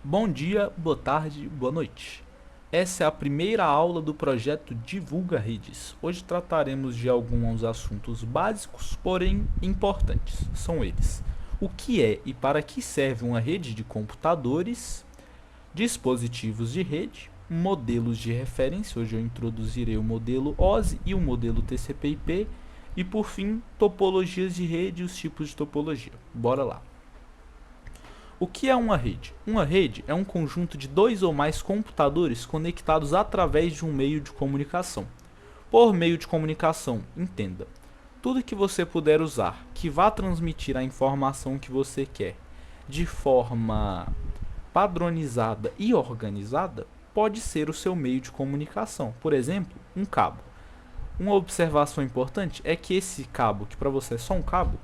Bom dia, boa tarde, boa noite. Essa é a primeira aula do projeto Divulga Redes. Hoje trataremos de alguns assuntos básicos, porém importantes. São eles: o que é e para que serve uma rede de computadores, dispositivos de rede, modelos de referência. Hoje eu introduzirei o modelo OSI e o modelo TCP/IP e, por fim, topologias de rede e os tipos de topologia. Bora lá. O que é uma rede? Uma rede é um conjunto de dois ou mais computadores conectados através de um meio de comunicação. Por meio de comunicação, entenda: tudo que você puder usar que vá transmitir a informação que você quer de forma padronizada e organizada pode ser o seu meio de comunicação. Por exemplo, um cabo. Uma observação importante é que esse cabo, que para você é só um cabo,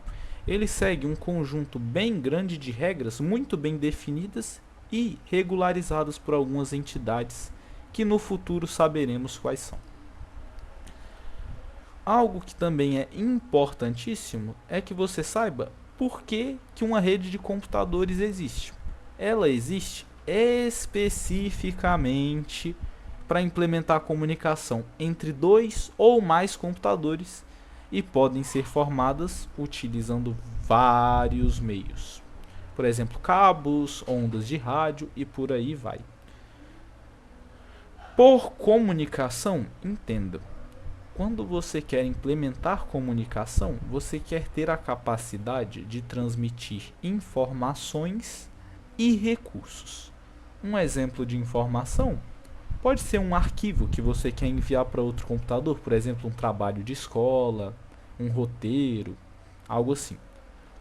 ele segue um conjunto bem grande de regras muito bem definidas e regularizadas por algumas entidades que no futuro saberemos quais são. Algo que também é importantíssimo é que você saiba por que uma rede de computadores existe. Ela existe especificamente para implementar a comunicação entre dois ou mais computadores e podem ser formadas utilizando vários meios. Por exemplo, cabos, ondas de rádio e por aí vai. Por comunicação, entenda: quando você quer implementar comunicação, você quer ter a capacidade de transmitir informações e recursos. Um exemplo de informação pode ser um arquivo que você quer enviar para outro computador, por exemplo, um trabalho de escola, um roteiro, algo assim.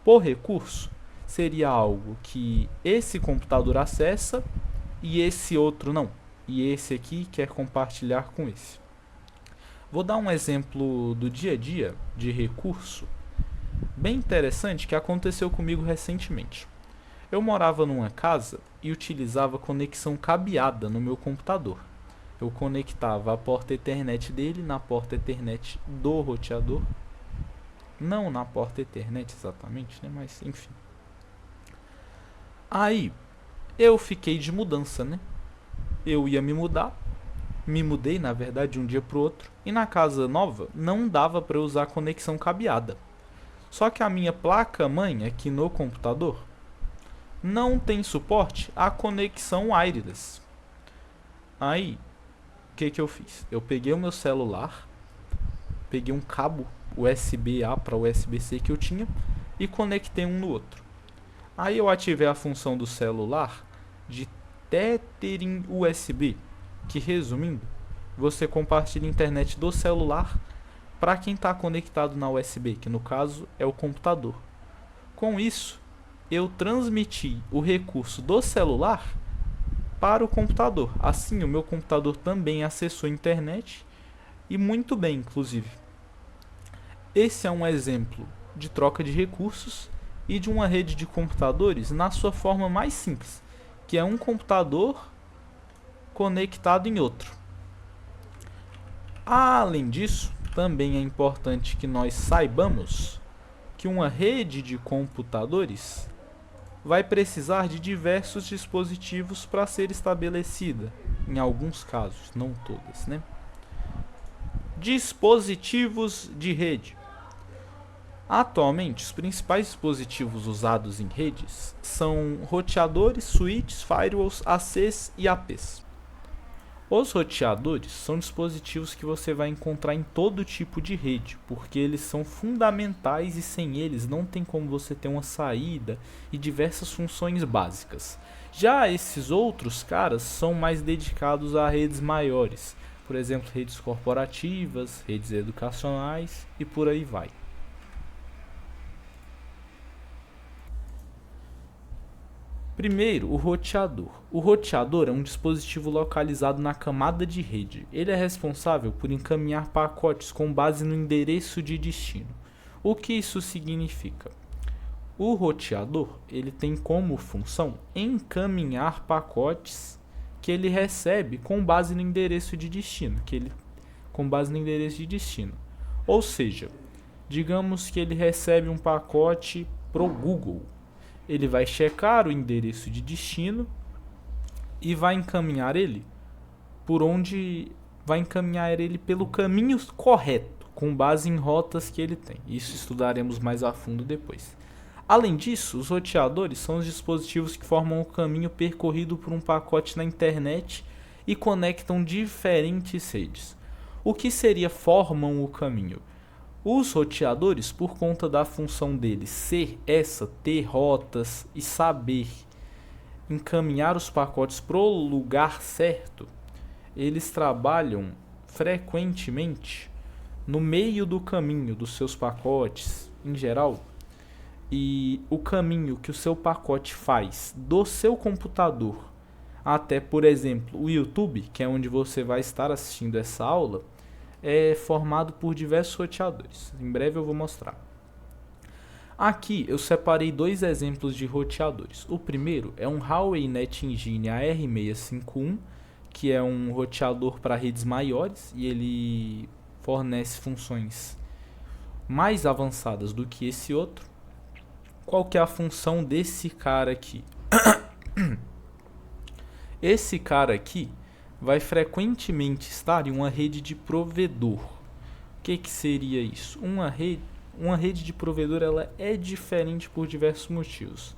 Por recurso, seria algo que esse computador acessa e esse outro não. E esse aqui quer compartilhar com esse. Vou dar um exemplo do dia a dia de recurso bem interessante que aconteceu comigo recentemente. Eu morava numa casa e utilizava conexão cabeada no meu computador. Eu conectava a porta Ethernet dele na porta Ethernet do roteador. Não na porta Ethernet exatamente, né? Mas enfim. Aí eu fiquei de mudança, né? Eu ia me mudar. Me mudei, na verdade, de um dia para o outro. E na casa nova não dava para usar conexão cabeada. Só que a minha placa-mãe aqui no computador não tem suporte à conexão wireless. Aí, o que eu fiz? Eu peguei o meu celular, peguei um cabo USB-A para USB-C que eu tinha e conectei um no outro. Aí eu ativei a função do celular de Tethering USB, que, resumindo, você compartilha a internet do celular para quem está conectado na USB, que no caso é o computador. Com isso, eu transmiti o recurso do celular para o computador. Assim, o meu computador também acessou a internet e muito bem, inclusive. Esse é um exemplo de troca de recursos e de uma rede de computadores na sua forma mais simples, que é um computador conectado em outro. Além disso, também é importante que nós saibamos que uma rede de computadores vai precisar de diversos dispositivos para ser estabelecida, em alguns casos, não todas, né? Dispositivos de rede. Atualmente, os principais dispositivos usados em redes são roteadores, switches, firewalls, ACs e APs. Os roteadores são dispositivos que você vai encontrar em todo tipo de rede, porque eles são fundamentais e sem eles não tem como você ter uma saída e diversas funções básicas. Já esses outros caras são mais dedicados a redes maiores, por exemplo, redes corporativas, redes educacionais e por aí vai. Primeiro, o roteador. O roteador é um dispositivo localizado na camada de rede. Ele é responsável por encaminhar pacotes com base no endereço de destino. O que isso significa? O roteador ele tem como função encaminhar pacotes que ele recebe com base no endereço de destino, Ou seja, digamos que ele recebe um pacote pro Google. Ele vai checar o endereço de destino e vai encaminhar ele pelo caminho correto, com base em rotas que ele tem. Isso estudaremos mais a fundo depois. Além disso, os roteadores são os dispositivos que formam o caminho percorrido por um pacote na internet e conectam diferentes redes. O que formam o caminho? Os roteadores, por conta da função deles ser ter rotas e saber encaminhar os pacotes para o lugar certo, eles trabalham frequentemente no meio do caminho dos seus pacotes, em geral. E o caminho que o seu pacote faz do seu computador até, por exemplo, o YouTube, que é onde você vai estar assistindo essa aula, é formado por diversos roteadores. Em breve eu vou mostrar. Aqui eu separei dois exemplos de roteadores. O primeiro é um Huawei NetEngine AR651, que é um roteador para redes maiores e ele fornece funções mais avançadas do que esse outro. Qual que é a função desse cara aqui? Esse cara aqui vai frequentemente estar em uma rede de provedor. O que seria isso? Uma rede de provedor, ela é diferente por diversos motivos.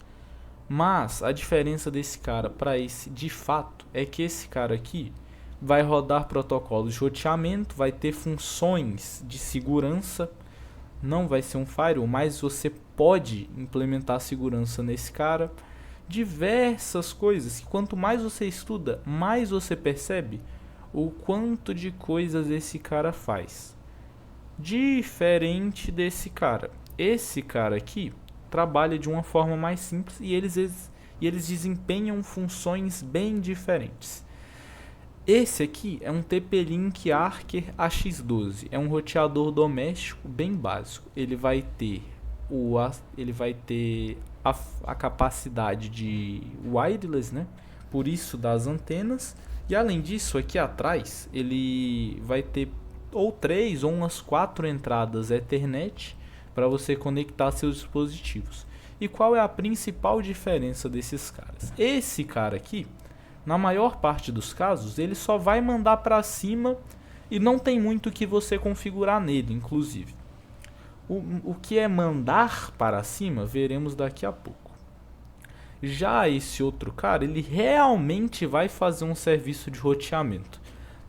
Mas a diferença desse cara para esse, de fato, é que esse cara aqui vai rodar protocolos de roteamento, vai ter funções de segurança. Não vai ser um firewall, mas você pode implementar segurança nesse cara. Diversas coisas que quanto mais você estuda, mais você percebe o quanto de coisas esse cara faz. Diferente desse cara. Esse cara aqui trabalha de uma forma mais simples e eles desempenham funções bem diferentes. Esse aqui é um TP-Link Archer AX12, é um roteador doméstico bem básico. Ele vai ter a capacidade de wireless, né? Por isso das antenas. E além disso, aqui atrás ele vai ter ou 3 ou umas 4 entradas Ethernet para você conectar seus dispositivos. E qual é a principal diferença desses caras? Esse cara aqui, na maior parte dos casos, ele só vai mandar para cima e não tem muito o que você configurar nele, inclusive. O que é mandar para cima, veremos daqui a pouco. Já esse outro cara, ele realmente vai fazer um serviço de roteamento.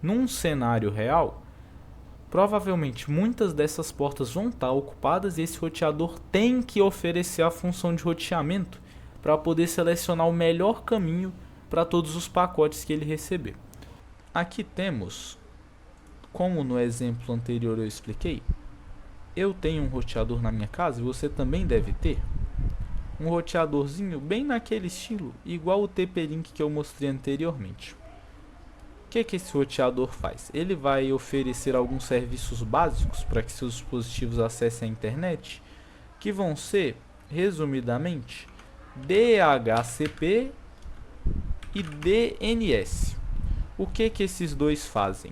Num cenário real, provavelmente muitas dessas portas vão estar ocupadas e esse roteador tem que oferecer a função de roteamento para poder selecionar o melhor caminho para todos os pacotes que ele receber. Aqui temos, como no exemplo anterior eu expliquei, eu tenho um roteador na minha casa e você também deve ter. Um roteadorzinho bem naquele estilo, igual o TP-Link que eu mostrei anteriormente. O que esse roteador faz? Ele vai oferecer alguns serviços básicos para que seus dispositivos acessem a internet, que vão ser, resumidamente, DHCP e DNS. O que esses dois fazem?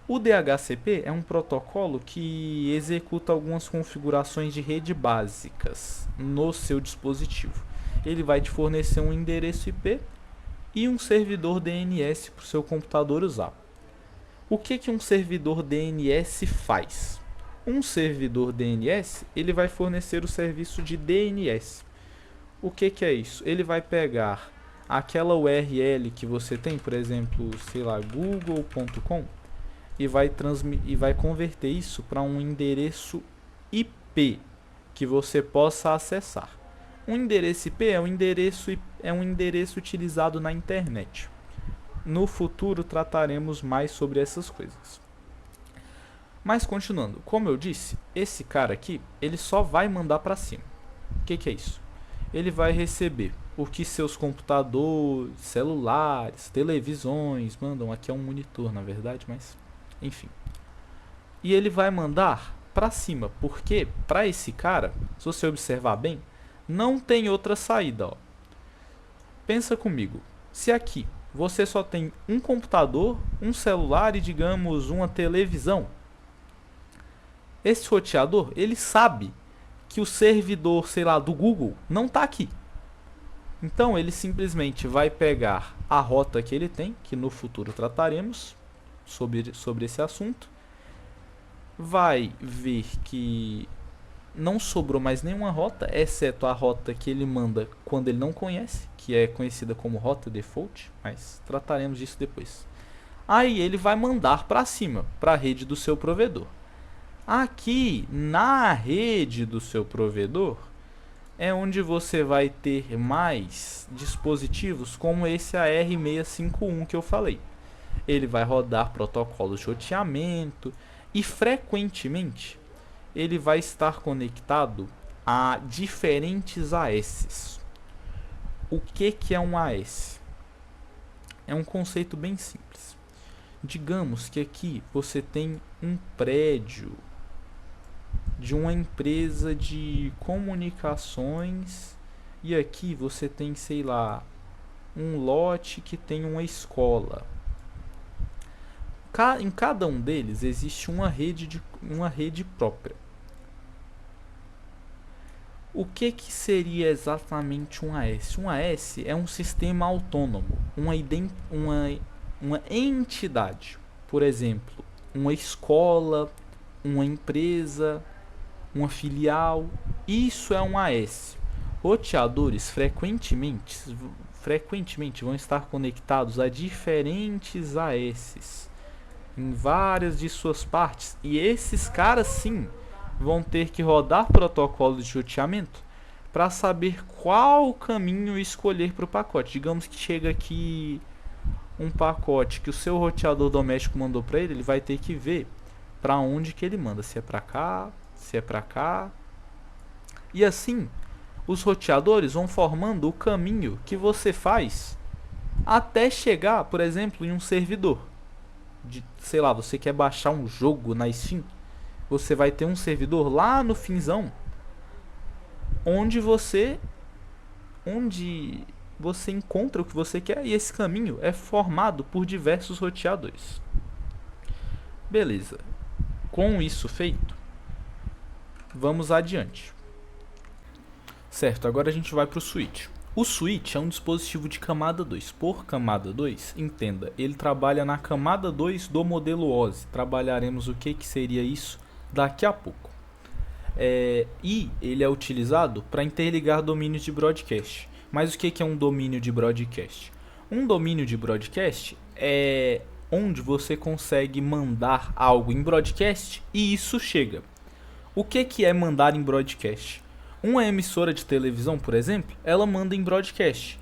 O DHCP é um protocolo que executa algumas configurações de rede básicas no seu dispositivo. Ele vai te fornecer um endereço IP e um servidor DNS para o seu computador usar. O que um servidor DNS faz? Um servidor DNS ele vai fornecer o serviço de DNS. O que é isso? Ele vai pegar aquela URL que você tem, por exemplo, sei lá, google.com, e vai converter isso para um endereço IP que você possa acessar. Um endereço IP é um endereço utilizado na internet. No futuro trataremos mais sobre essas coisas. Mas continuando, como eu disse, esse cara aqui, ele só vai mandar para cima. O que é isso? Ele vai receber o que seus computadores, celulares, televisões mandam. Aqui é um monitor, na verdade, mas enfim. E ele vai mandar para cima, porque para esse cara, se você observar bem, não tem outra saída. Ó. Pensa comigo, se aqui você só tem um computador, um celular e digamos uma televisão, esse roteador ele sabe que o servidor, sei lá, do Google não está aqui. Então ele simplesmente vai pegar a rota que ele tem, que no futuro trataremos sobre esse assunto, vai ver que não sobrou mais nenhuma rota, exceto a rota que ele manda quando ele não conhece, que é conhecida como rota default, mas trataremos disso depois. Aí ele vai mandar para cima, para a rede do seu provedor. Aqui na rede do seu provedor é onde você vai ter mais dispositivos como esse AR651 que eu falei. Ele vai rodar protocolos de roteamento e frequentemente ele vai estar conectado a diferentes AS. O que é um AS? É um conceito bem simples. Digamos que aqui você tem um prédio de uma empresa de comunicações e aqui você tem, sei lá, um lote que tem uma escola. Em cada um deles existe uma rede própria. O que seria exatamente um AS? Um AS é um sistema autônomo, uma entidade. Por exemplo, uma escola, uma empresa, uma filial. Isso é um AS. Roteadores frequentemente vão estar conectados a diferentes AS em várias de suas partes. E esses caras sim vão ter que rodar protocolos de roteamento para saber qual caminho escolher para o pacote. Digamos que chega aqui um pacote que o seu roteador doméstico mandou para ele, ele vai ter que ver para onde que ele manda, se é para cá, se é para cá. E assim, os roteadores vão formando o caminho que você faz até chegar, por exemplo, em um servidor. Sei lá, você quer baixar um jogo na Steam, você vai ter um servidor lá no finzão onde você encontra o que você quer, e esse caminho é formado por diversos roteadores. Beleza. Com isso feito, vamos adiante. Certo, agora a gente vai para o switch. O switch é um dispositivo de camada 2. Por camada 2, entenda, ele trabalha na camada 2 do modelo OSI. Trabalharemos o que seria isso daqui a pouco. E ele é utilizado para interligar domínios de broadcast. Mas o que é um domínio de broadcast? Um domínio de broadcast é onde você consegue mandar algo em broadcast e isso chega. O que é mandar em broadcast? Uma emissora de televisão, por exemplo, ela manda em broadcast.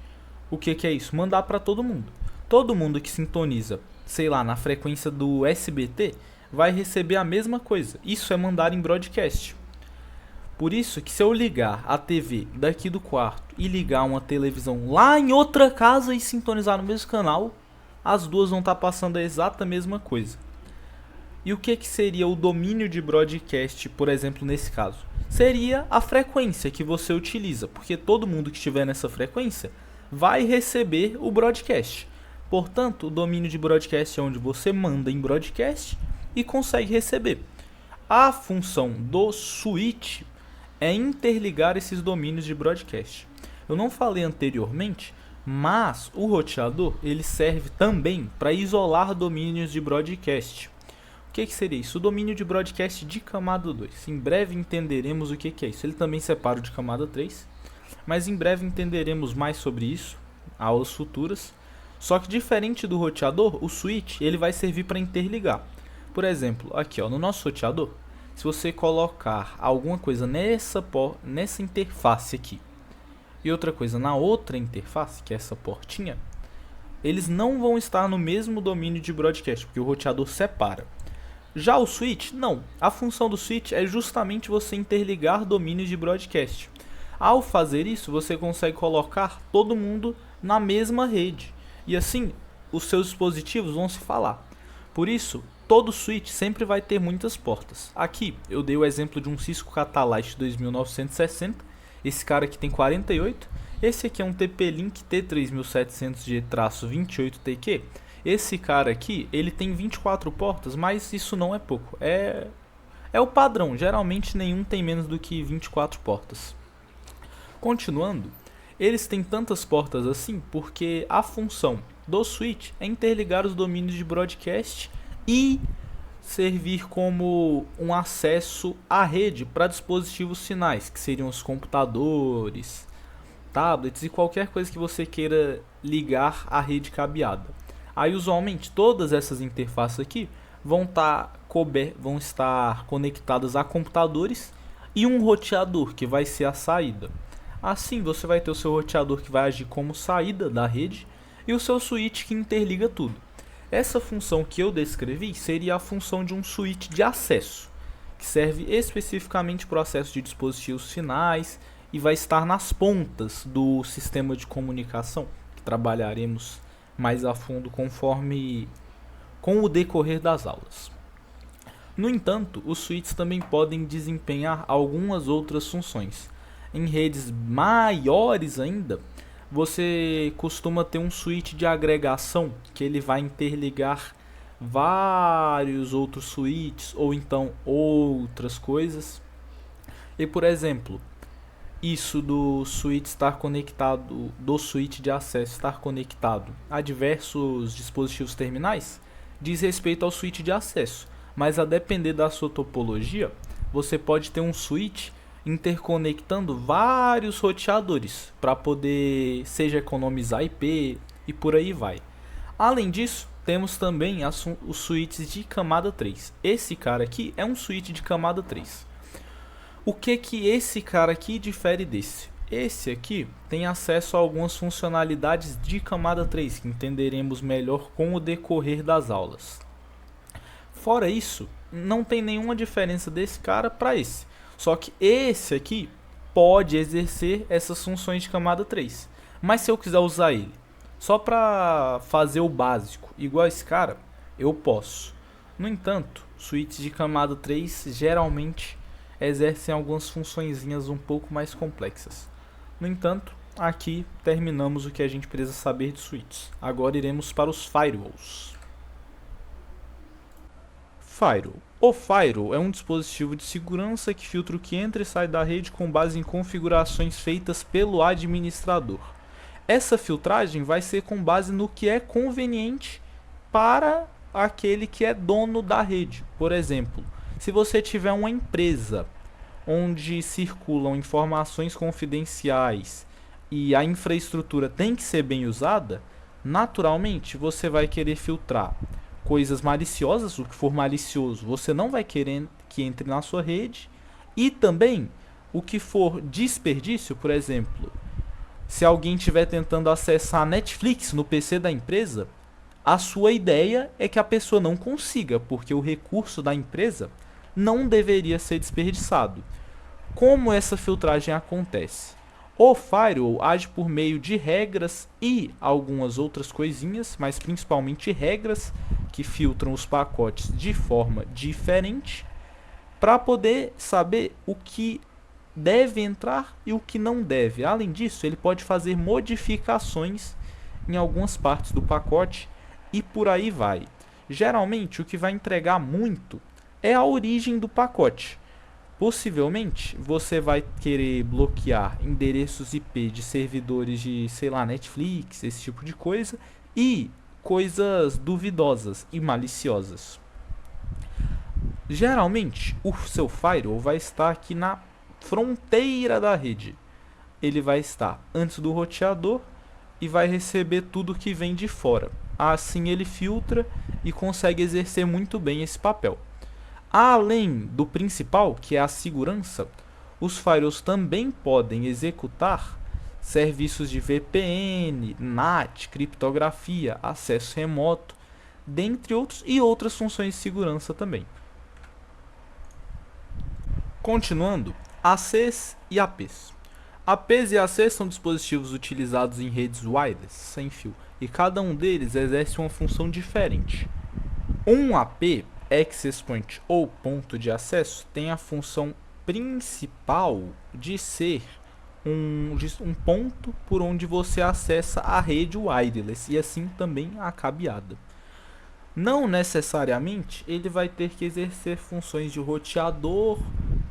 O que é isso? Mandar para todo mundo. Todo mundo que sintoniza, sei lá, na frequência do SBT, vai receber a mesma coisa. Isso é mandar em broadcast. Por isso que se eu ligar a TV daqui do quarto e ligar uma televisão lá em outra casa e sintonizar no mesmo canal, as duas vão estar passando a exata mesma coisa. E o que seria o domínio de broadcast, por exemplo, nesse caso? Seria a frequência que você utiliza, porque todo mundo que estiver nessa frequência vai receber o broadcast. Portanto, o domínio de broadcast é onde você manda em broadcast e consegue receber. A função do switch é interligar esses domínios de broadcast. Eu não falei anteriormente, mas o roteador ele serve também para isolar domínios de broadcast. O que seria isso? O domínio de broadcast de camada 2. Em breve entenderemos o que é isso. Ele também separa o de camada 3, mas em breve entenderemos mais sobre isso, aulas futuras. Só que diferente do roteador, o switch ele vai servir para interligar. Por exemplo, aqui no nosso roteador, se você colocar alguma coisa nessa interface aqui e outra coisa na outra interface, que é essa portinha, eles não vão estar no mesmo domínio de broadcast, porque o roteador separa. Já o switch, não. A função do switch é justamente você interligar domínios de broadcast. Ao fazer isso, você consegue colocar todo mundo na mesma rede. E assim, os seus dispositivos vão se falar. Por isso, todo switch sempre vai ter muitas portas. Aqui, eu dei o exemplo de um Cisco Catalyst 2960. Esse cara aqui tem 48. Esse aqui é um TP-Link T3700G-28TQ. Esse cara aqui, ele tem 24 portas, mas isso não é pouco. É o padrão, geralmente nenhum tem menos do que 24 portas. Continuando, Eles têm tantas portas assim porque a função do switch é interligar os domínios de broadcast e servir como um acesso à rede para dispositivos finais, que seriam os computadores, tablets e qualquer coisa que você queira ligar à rede cabeada. Aí, usualmente, todas essas interfaces aqui vão estar conectadas a computadores e um roteador, que vai ser a saída. Assim, você vai ter o seu roteador que vai agir como saída da rede e o seu switch que interliga tudo. Essa função que eu descrevi seria a função de um switch de acesso, que serve especificamente para o acesso de dispositivos finais e vai estar nas pontas do sistema de comunicação, que trabalharemos mais a fundo com o decorrer das aulas. No entanto, os switches também podem desempenhar algumas outras funções. Em redes maiores ainda, você costuma ter um switch de agregação, que ele vai interligar vários outros switches ou então outras coisas. E por exemplo, isso do switch estar conectado, do switch de acesso estar conectado a diversos dispositivos terminais, diz respeito ao switch de acesso, mas a depender da sua topologia, você pode ter um switch interconectando vários roteadores para poder seja economizar IP e por aí vai. Além disso, temos também os switches de camada 3. Esse cara aqui é um switch de camada 3. O que esse cara aqui difere desse? Esse aqui tem acesso a algumas funcionalidades de camada 3 que entenderemos melhor com o decorrer das aulas. Fora isso, não tem nenhuma diferença desse cara para esse. Só que esse aqui pode exercer essas funções de camada 3. Mas se eu quiser usar ele só para fazer o básico, igual esse cara, eu posso. No entanto, switches de camada 3 geralmente exercem algumas funçõezinhas um pouco mais complexas. No entanto, aqui terminamos o que a gente precisa saber de switches. Agora iremos para os firewalls. Firewall. O firewall é um dispositivo de segurança que filtra o que entra e sai da rede com base em configurações feitas pelo administrador. Essa filtragem vai ser com base no que é conveniente para aquele que é dono da rede. Por exemplo, se você tiver uma empresa onde circulam informações confidenciais e a infraestrutura tem que ser bem usada, naturalmente você vai querer filtrar coisas maliciosas, o que for malicioso você não vai querer que entre na sua rede, e também o que for desperdício, por exemplo, se alguém estiver tentando acessar a Netflix no PC da empresa, a sua ideia é que a pessoa não consiga, porque o recurso da empresa não deveria ser desperdiçado. Como essa filtragem acontece? O firewall age por meio de regras e algumas outras coisinhas, mas principalmente regras que filtram os pacotes de forma diferente para poder saber o que deve entrar e o que não deve. Além disso, ele pode fazer modificações em algumas partes do pacote e por aí vai. Geralmente, o que vai entregar muito é a origem do pacote. Possivelmente, você vai querer bloquear endereços IP de servidores de, sei lá, Netflix, esse tipo de coisa, e coisas duvidosas e maliciosas. Geralmente, o seu firewall vai estar aqui na fronteira da rede. Ele vai estar antes do roteador e vai receber tudo que vem de fora. Assim ele filtra e consegue exercer muito bem esse papel. Além do principal, que é a segurança, os firewalls também podem executar serviços de VPN, NAT, criptografia, acesso remoto, dentre outros e outras funções de segurança também. Continuando, ACs e APs. APs e ACs são dispositivos utilizados em redes wireless, sem fio, e cada um deles exerce uma função diferente. Um AP, Access Point ou ponto de acesso, tem a função principal de ser um ponto por onde você acessa a rede wireless e assim também a cabeada. Não necessariamente ele vai ter que exercer funções de roteador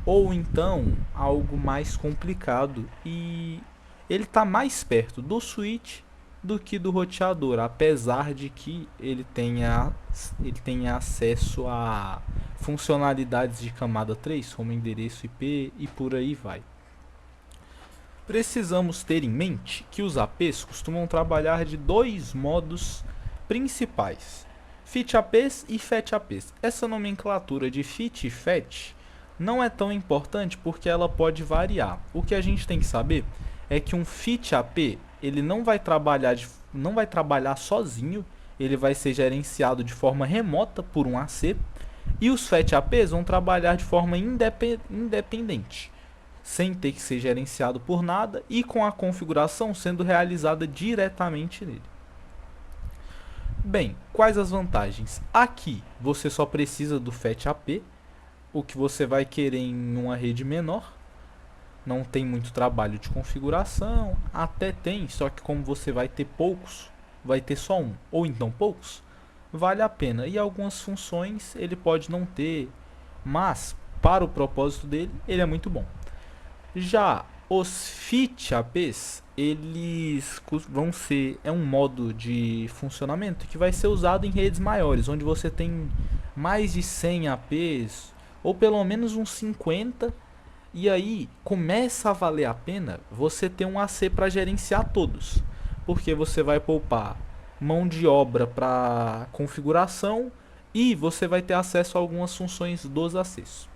ou então algo mais complicado, e ele está mais perto do switch do que do roteador, apesar de que ele tenha acesso a funcionalidades de camada 3, como endereço IP e por aí vai. Precisamos ter em mente que os APs costumam trabalhar de dois modos principais: FIT APs e FAT APs. Essa nomenclatura de FIT e FAT não é tão importante porque ela pode variar. O que a gente tem que saber é que um FIT AP ele não vai trabalhar sozinho, ele vai ser gerenciado de forma remota por um AC, e os FAT APs vão trabalhar de forma independente, sem ter que ser gerenciado por nada e com a configuração sendo realizada diretamente nele. Bem, quais as vantagens? Aqui você só precisa do FAT AP, o que você vai querer em uma rede menor. Não tem muito trabalho de configuração, até tem, só que como você vai ter poucos, vai ter só um, ou então poucos, vale a pena. E algumas funções ele pode não ter, mas para o propósito dele, ele é muito bom. Já os FIT APs, eles vão ser, é um modo de funcionamento que vai ser usado em redes maiores, onde você tem mais de 100 APs, ou pelo menos uns 50. E aí começa a valer a pena você ter um AC para gerenciar todos, porque você vai poupar mão de obra para configuração e você vai ter acesso a algumas funções dos ACs.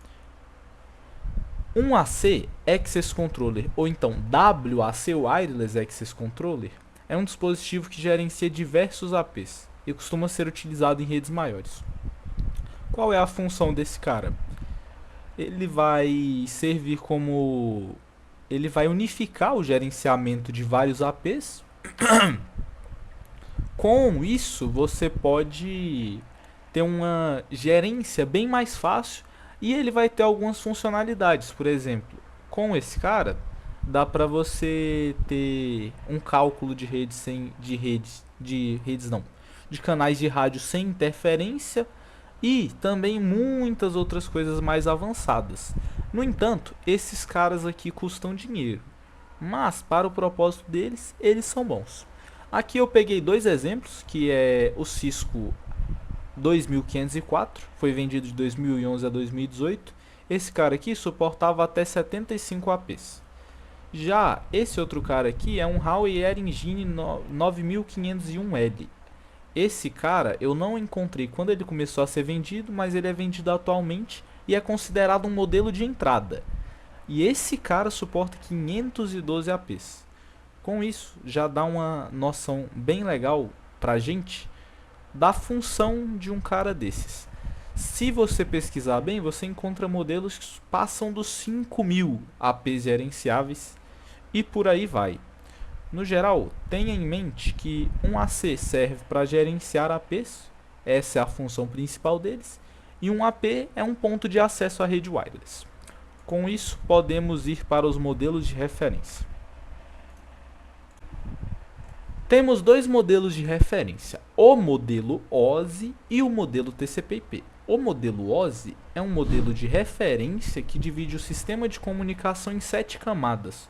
Um AC Access Controller, ou então WAC, Wireless Access Controller, é um dispositivo que gerencia diversos APs e costuma ser utilizado em redes maiores. Qual é a função desse cara? Ele vai servir como... ele vai unificar o gerenciamento de vários APs. Com isso, você pode ter uma gerência bem mais fácil e ele vai ter algumas funcionalidades. Por exemplo, com esse cara, dá para você ter um cálculo de redes de canais de rádio sem interferência, e também muitas outras coisas mais avançadas. No entanto, esses caras aqui custam dinheiro, mas para o propósito deles, eles são bons. Aqui eu peguei dois exemplos, que é o Cisco 2504, foi vendido de 2011 a 2018. Esse cara aqui suportava até 75 APs. Já esse outro cara aqui é um Huawei Air Engine 9501L. Esse cara eu não encontrei quando ele começou a ser vendido, mas ele é vendido atualmente e é considerado um modelo de entrada. E esse cara suporta 512 APs. Com isso, já dá uma noção bem legal pra gente da função de um cara desses. Se você pesquisar bem, você encontra modelos que passam dos 5.000 APs gerenciáveis e por aí vai. No geral, tenha em mente que um AC serve para gerenciar APs, essa é a função principal deles, e um AP é um ponto de acesso à rede wireless. Com isso, podemos ir para os modelos de referência. Temos dois modelos de referência, o modelo OSI e o modelo TCP/IP. O modelo OSI é um modelo de referência que divide o sistema de comunicação em 7 camadas.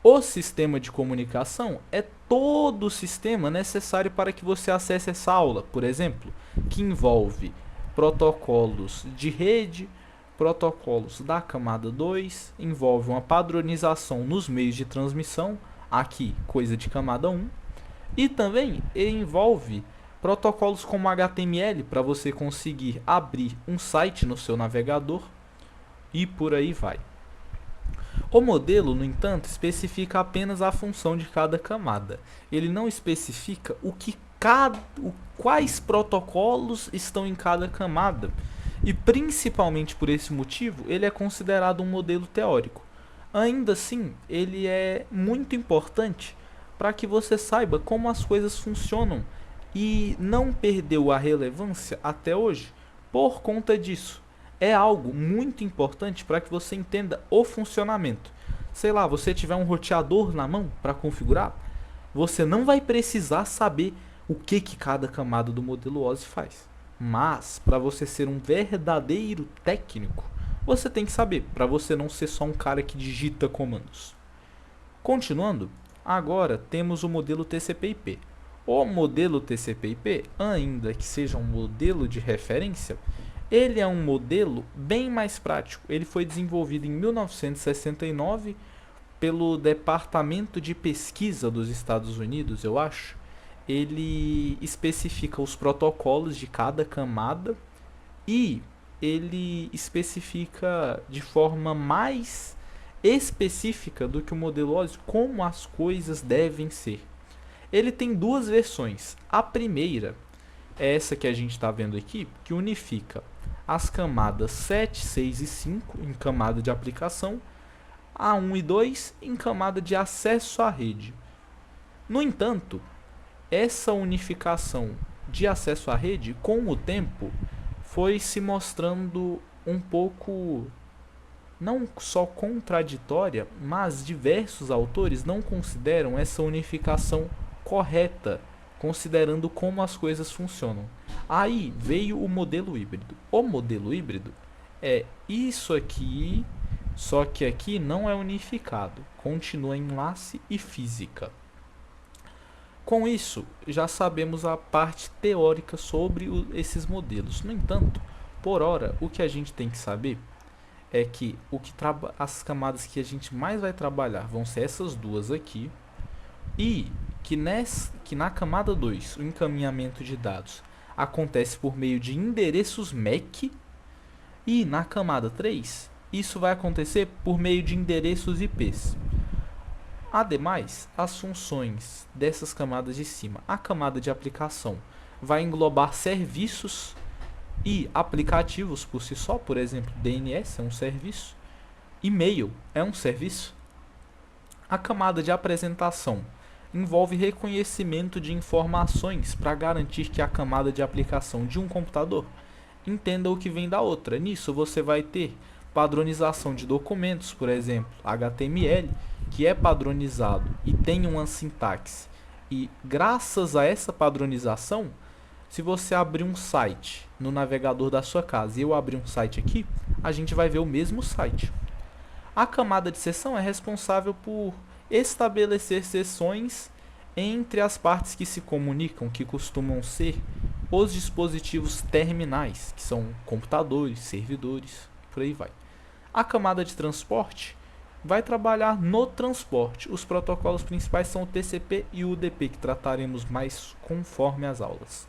O sistema de comunicação é todo o sistema necessário para que você acesse essa aula, por exemplo, que envolve protocolos de rede, protocolos da camada 2, envolve uma padronização nos meios de transmissão, aqui coisa de camada 1, e também envolve protocolos como HTML para você conseguir abrir um site no seu navegador e por aí vai. O modelo, no entanto, especifica apenas a função de cada camada. Ele não especifica quais protocolos estão em cada camada. E principalmente por esse motivo, ele é considerado um modelo teórico. Ainda assim, ele é muito importante para que você saiba como as coisas funcionam e não perdeu a relevância até hoje por conta disso. É algo muito importante para que você entenda o funcionamento. Sei lá, você tiver um roteador na mão para configurar, você não vai precisar saber o que cada camada do modelo OSI faz. Mas, para você ser um verdadeiro técnico, você tem que saber, para você não ser só um cara que digita comandos. Continuando, Agora temos o modelo TCP/IP. O modelo TCP/IP, ainda que seja um modelo de referência, ele é um modelo bem mais prático. Ele foi desenvolvido em 1969 pelo Departamento de Pesquisa dos Estados Unidos, eu acho. Ele especifica os protocolos de cada camada e ele especifica de forma mais específica do que o modelo OSI como as coisas devem ser. Ele tem duas versões. A primeira é essa que a gente está vendo aqui, que unifica as camadas 7, 6 e 5 em camada de aplicação, a 1 e 2 em camada de acesso à rede. No entanto, essa unificação de acesso à rede, com o tempo, foi se mostrando um pouco, não só contraditória, mas diversos autores não consideram essa unificação correta, considerando como as coisas funcionam. Aí veio o modelo híbrido. O modelo híbrido é isso aqui, só que aqui não é unificado, continua em enlace e física. Com isso, já sabemos a parte teórica sobre esses modelos. No entanto, por hora, o que a gente tem que saber é que as camadas que a gente mais vai trabalhar vão ser essas duas aqui, e que na camada 2 o encaminhamento de dados acontece por meio de endereços MAC, e na camada 3 isso vai acontecer por meio de endereços IPs. Ademais, as funções dessas camadas de cima, a camada de aplicação vai englobar serviços e aplicativos por si só, por exemplo, DNS é um serviço, e-mail é um serviço. A camada de apresentação envolve reconhecimento de informações para garantir que a camada de aplicação de um computador entenda o que vem da outra. Nisso você vai ter padronização de documentos, por exemplo, HTML, que é padronizado e tem uma sintaxe. E graças a essa padronização, se você abrir um site no navegador da sua casa e eu abrir um site aqui, a gente vai ver o mesmo site. A camada de seção é responsável por estabelecer seções entre as partes que se comunicam, que costumam ser os dispositivos terminais, que são computadores, servidores, por aí vai. A camada de transporte vai trabalhar no transporte. Os protocolos principais são o TCP e o UDP, que trataremos mais conforme as aulas.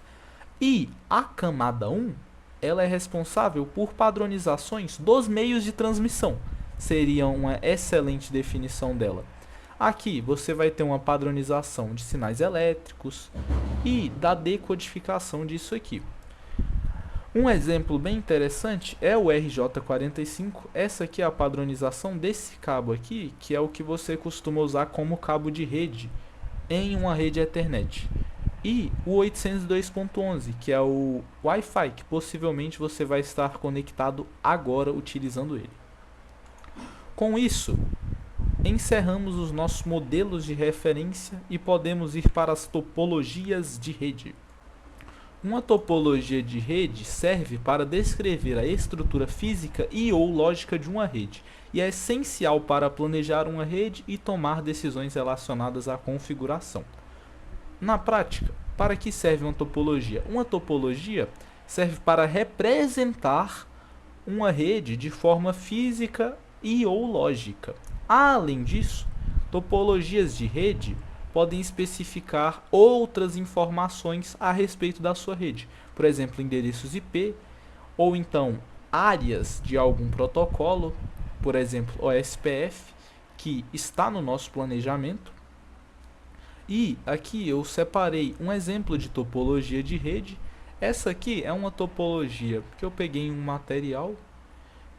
E a camada 1, ela é responsável por padronizações dos meios de transmissão. Seria uma excelente definição dela. Aqui você vai ter uma padronização de sinais elétricos e da decodificação disso aqui. Um exemplo bem interessante é o RJ45. Essa aqui é a padronização desse cabo aqui, que é o que você costuma usar como cabo de rede em uma rede Ethernet. E o 802.11, que é o Wi-Fi, que possivelmente você vai estar conectado agora utilizando ele. Com isso, encerramos os nossos modelos de referência e podemos ir para as topologias de rede. Uma topologia de rede serve para descrever a estrutura física e ou lógica de uma rede, e é essencial para planejar uma rede e tomar decisões relacionadas à configuração. Na prática, para que serve uma topologia? Uma topologia serve para representar uma rede de forma física e ou lógica. Além disso, topologias de rede podem especificar outras informações a respeito da sua rede, por exemplo, endereços IP, ou então áreas de algum protocolo, por exemplo, OSPF, que está no nosso planejamento. E aqui eu separei um exemplo de topologia de rede. Essa aqui é uma topologia que eu peguei em um material,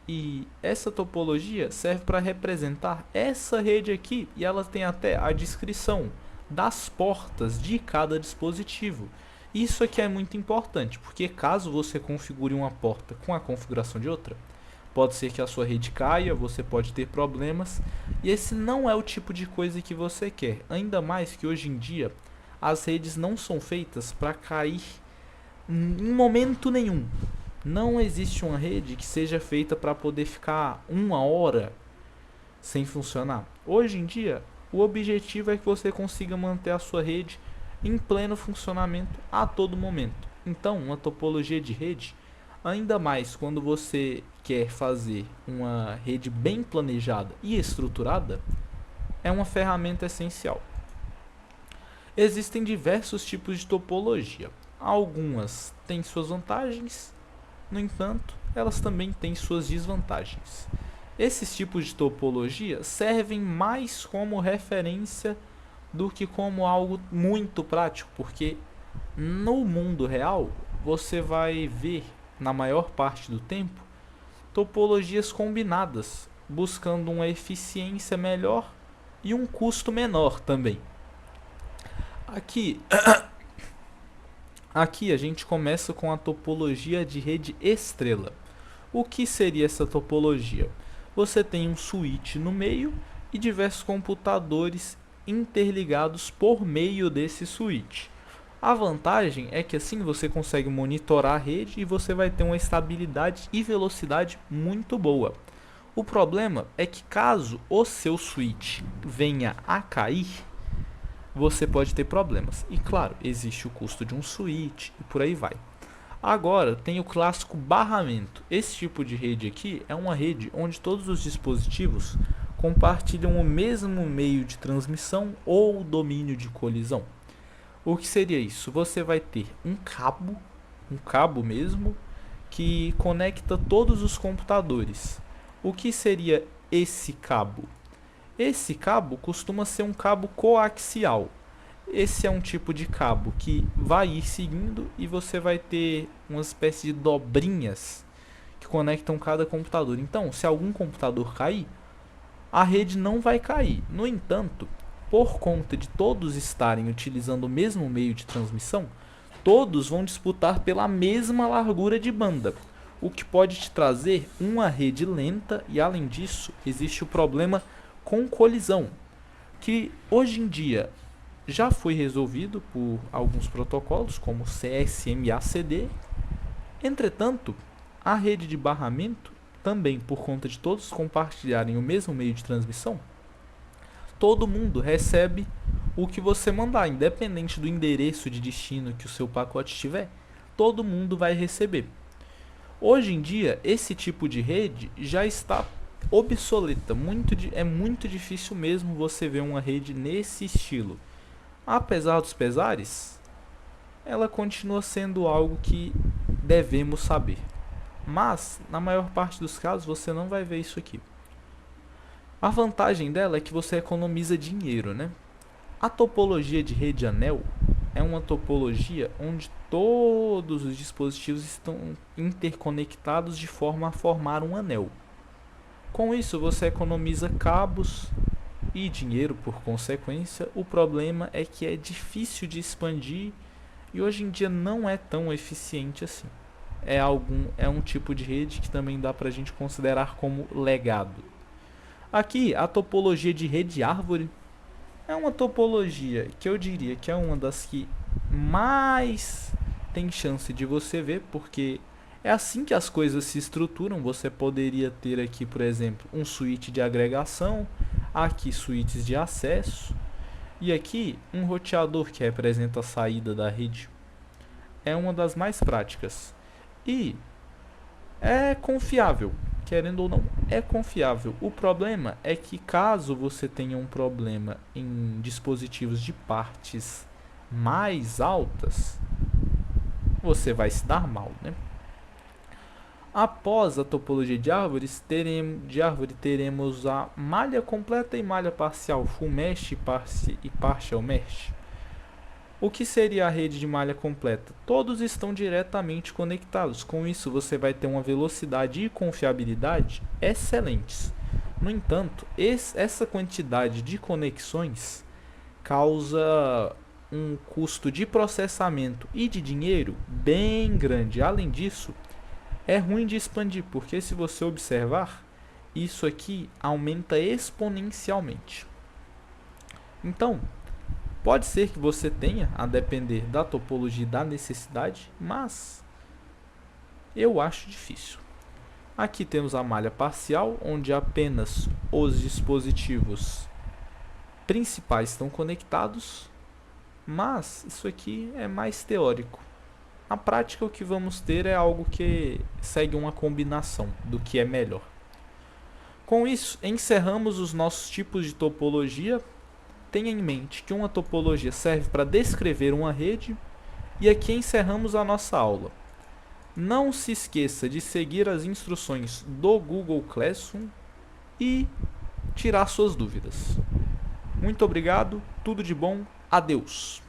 e essa topologia serve para representar essa rede aqui, e ela tem até a descrição das portas de cada dispositivo. Isso aqui é muito importante, porque caso você configure uma porta com a configuração de outra, pode ser que a sua rede caia, você pode ter problemas, e esse não é o tipo de coisa que você quer. Ainda mais que hoje em dia as redes não são feitas para cair em momento nenhum. Não existe uma rede que seja feita para poder ficar uma hora sem funcionar. Hoje em dia, O objetivo é que você consiga manter a sua rede em pleno funcionamento a todo momento. Então, uma topologia de rede, ainda mais quando você quer fazer uma rede bem planejada e estruturada, é uma ferramenta essencial. Existem diversos tipos de topologia. Algumas têm suas vantagens, no entanto, elas também têm suas desvantagens. Esses tipos de topologia servem mais como referência do que como algo muito prático, porque no mundo real você vai ver, na maior parte do tempo, topologias combinadas, buscando uma eficiência melhor e um custo menor também. Aqui a gente começa com a topologia de rede estrela. O que seria essa topologia? Você tem um switch no meio e diversos computadores interligados por meio desse switch. A vantagem é que assim você consegue monitorar a rede e você vai ter uma estabilidade e velocidade muito boa. O problema é que caso o seu switch venha a cair, você pode ter problemas. E claro, existe o custo de um switch e por aí vai. Agora tem o clássico barramento. Esse tipo de rede aqui é uma rede onde todos os dispositivos compartilham o mesmo meio de transmissão ou domínio de colisão. O que seria isso? Você vai ter um cabo mesmo, que conecta todos os computadores. O que seria esse cabo? Esse cabo costuma ser um cabo coaxial. Esse é um tipo de cabo que vai ir seguindo e você vai ter uma espécie de dobrinhas que conectam cada computador. Então, se algum computador cair, a rede não vai cair. No entanto, por conta de todos estarem utilizando o mesmo meio de transmissão, todos vão disputar pela mesma largura de banda, o que pode te trazer uma rede lenta e, além disso, existe o problema com colisão, que hoje em dia já foi resolvido por alguns protocolos, como CSMA/CD. Entretanto, a rede de barramento, também por conta de todos compartilharem o mesmo meio de transmissão, todo mundo recebe o que você mandar, independente do endereço de destino que o seu pacote tiver, todo mundo vai receber. Hoje em dia, esse tipo de rede já está obsoleta, é muito difícil mesmo você ver uma rede nesse estilo. Apesar dos pesares, ela continua sendo algo que devemos saber. Mas, na maior parte dos casos, você não vai ver isso aqui. A vantagem dela é que você economiza dinheiro, né? A topologia de rede anel é uma topologia onde todos os dispositivos estão interconectados de forma a formar um anel. Com isso, você economiza cabos e dinheiro por consequência. O problema é que é difícil de expandir e hoje em dia não é tão eficiente assim. É um tipo de rede que também dá para a gente considerar como legado. Aqui, a topologia de rede árvore é uma topologia que eu diria que é uma das que mais tem chance de você ver, porque é assim que as coisas se estruturam. Você poderia ter aqui, por exemplo, um switch de agregação, aqui switches de acesso, e aqui um roteador que representa a saída da rede. É uma das mais práticas e é confiável, querendo ou não, é confiável. O problema é que caso você tenha um problema em dispositivos de partes mais altas, você vai se dar mal, né? Após a topologia de árvore, teremos a malha completa e malha parcial, full mesh e partial mesh. O que seria a rede de malha completa? Todos estão diretamente conectados. Com isso, você vai ter uma velocidade e confiabilidade excelentes. No entanto, essa quantidade de conexões causa um custo de processamento e de dinheiro bem grande. Além disso, é ruim de expandir, porque se você observar, isso aqui aumenta exponencialmente. Então, pode ser que você tenha, a depender da topologia e da necessidade, mas eu acho difícil. Aqui temos a malha parcial, onde apenas os dispositivos principais estão conectados, mas isso aqui é mais teórico. Na prática, o que vamos ter é algo que segue uma combinação do que é melhor. Com isso, encerramos os nossos tipos de topologia. Tenha em mente que uma topologia serve para descrever uma rede, e aqui encerramos a nossa aula. Não se esqueça de seguir as instruções do Google Classroom e tirar suas dúvidas. Muito obrigado, tudo de bom, adeus!